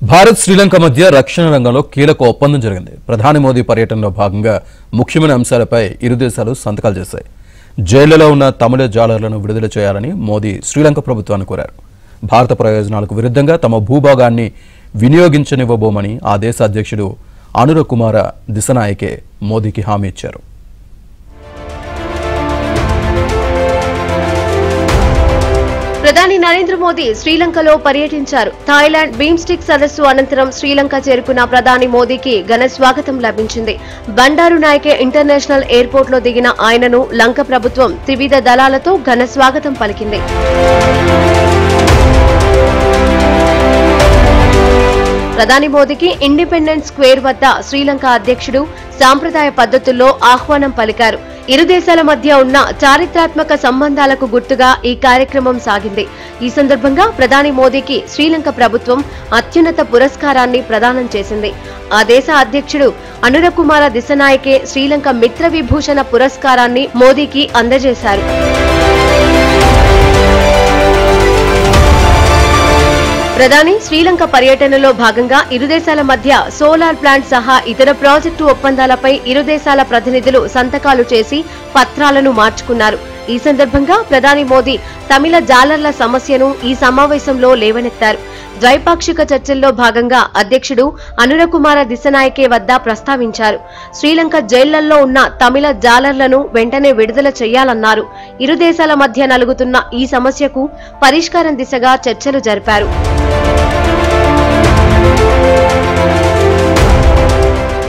భారత్ శ్రీలంక మధ్య రక్షణ రంగంలో కీలక ఒప్పందం జరిగింది. ప్రధాని మోదీ పర్యటనలో భాగంగా ముఖ్యమైన అంశాలపై ఇరు దేశాలు సంతకాలు చేశాయి. జైళ్లలో ఉన్న తమిళ జాలర్లను విడుదల చేయాలని మోదీ శ్రీలంక ప్రభుత్వాన్ని కోరారు. భారత ప్రయోజనాలకు విరుద్ధంగా తమ భూభాగాన్ని వినియోగించనివ్వబోమని ఆ దేశ అధ్యక్షుడు అనుర కుమార దిశనాయకే మోదీకి హామీ ఇచ్చారు. ప్రధాని నరేంద్ర మోదీ శ్రీలంకలో పర్యటించారు. థాయిలాండ్ బీమ్స్టిక్ సదస్సు అనంతరం శ్రీలంక చేరుకున్న ప్రధాని మోదీకి ఘన స్వాగతం లభించింది. బండారు నాయకే ఇంటర్నేషనల్ ఎయిర్పోర్ట్ లో దిగిన ఆయనను లంక ప్రభుత్వం త్రివిధ దళాలతో ఘన స్వాగతం పలికింది. ప్రధాని మోదీకి ఇండిపెండెన్స్ స్క్వేర్ వద్ద శ్రీలంక అధ్యక్షుడు సాంప్రదాయ పద్ధతుల్లో ఆహ్వానం పలికారు. ఇరు దేశాల మధ్య ఉన్న చారిత్రాత్మక సంబంధాలకు గుర్తుగా ఈ కార్యక్రమం సాగింది. ఈ సందర్భంగా ప్రధాని మోదీకి శ్రీలంక ప్రభుత్వం అత్యున్నత పురస్కారాన్ని ప్రదానం చేసింది. ఆ దేశ అధ్యక్షుడు అనుర కుమార దిశనాయకే శ్రీలంక మిత్ర విభూషణ పురస్కారాన్ని మోదీకి అందజేశారు. ప్రధాని శ్రీలంక పర్యటనలో భాగంగా ఇరు దేశాల మధ్య సోలార్ ప్లాంట్ సహా ఇతర ప్రాజెక్టు ఒప్పందాలపై ఇరు దేశాల ప్రతినిధులు సంతకాలు చేసి పత్రాలను మార్చుకున్నారు. ఈ సందర్భంగా ప్రధాని మోదీ తమిళ జాలర్ల సమస్యను ఈ సమావేశంలో లేవనెత్తారు. ద్వైపాక్షిక చర్చల్లో భాగంగా అధ్యక్షుడు అనుర కుమార దిశనాయకే వద్ద ప్రస్తావించారు. శ్రీలంక జైళ్లలో ఉన్న తమిళ జాలర్లను వెంటనే విడుదల చేయాలన్నారు. ఇరు దేశాల మధ్య నలుగుతున్న ఈ సమస్యకు పరిష్కారం దిశగా చర్చలు జరిపారు.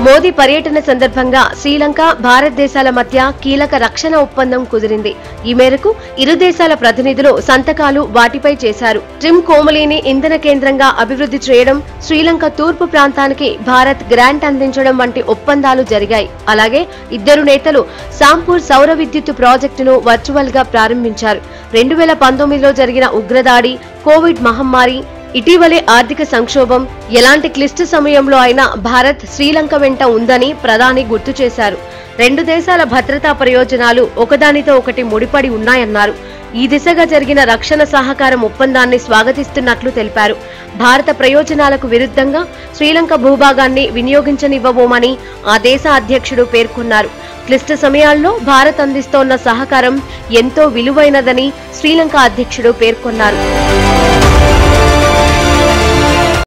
మోదీ పర్యటన సందర్భంగా శ్రీలంక భారతదేశాల మధ్య కీలక రక్షణ ఒప్పందం కుదిరింది. ఈ మేరకు ఇరు దేశాల ప్రతినిధులు సంతకాలు వాటిపై చేశారు. ట్రిమ్ కోమలిని ఇంధన కేంద్రంగా అభివృద్ధి చేయడం, శ్రీలంక తూర్పు ప్రాంతానికి భారత్ గ్రాంట్ అందించడం వంటి ఒప్పందాలు జరిగాయి. అలాగే ఇద్దరు నేతలు సాంపూర్ సౌర విద్యుత్ ప్రాజెక్టును వర్చువల్ గా ప్రారంభించారు. 2019లో జరిగిన ఉగ్రదాడి, కోవిడ్ మహమ్మారి, ఇటీవలే ఆర్థిక సంక్షోభం, ఎలాంటి క్లిష్ట సమయంలో అయినా భారత్ శ్రీలంక వెంట ఉందని ప్రధాని గుర్తు చేశారు. రెండు దేశాల భద్రతా ప్రయోజనాలు ఒకదానితో ఒకటి ముడిపడి ఉన్నాయన్నారు. ఈ దిశగా జరిగిన రక్షణ సహకారం ఒప్పందాన్ని స్వాగతిస్తున్నట్లు తెలిపారు. భారత ప్రయోజనాలకు విరుద్ధంగా శ్రీలంక భూభాగాన్ని వినియోగించనివ్వబోమని ఆ దేశ అధ్యక్షుడు పేర్కొన్నారు. క్లిష్ట సమయాల్లో భారత్ అందిస్తోన్న సహకారం ఎంతో విలువైనదని శ్రీలంక అధ్యక్షుడు పేర్కొన్నారు.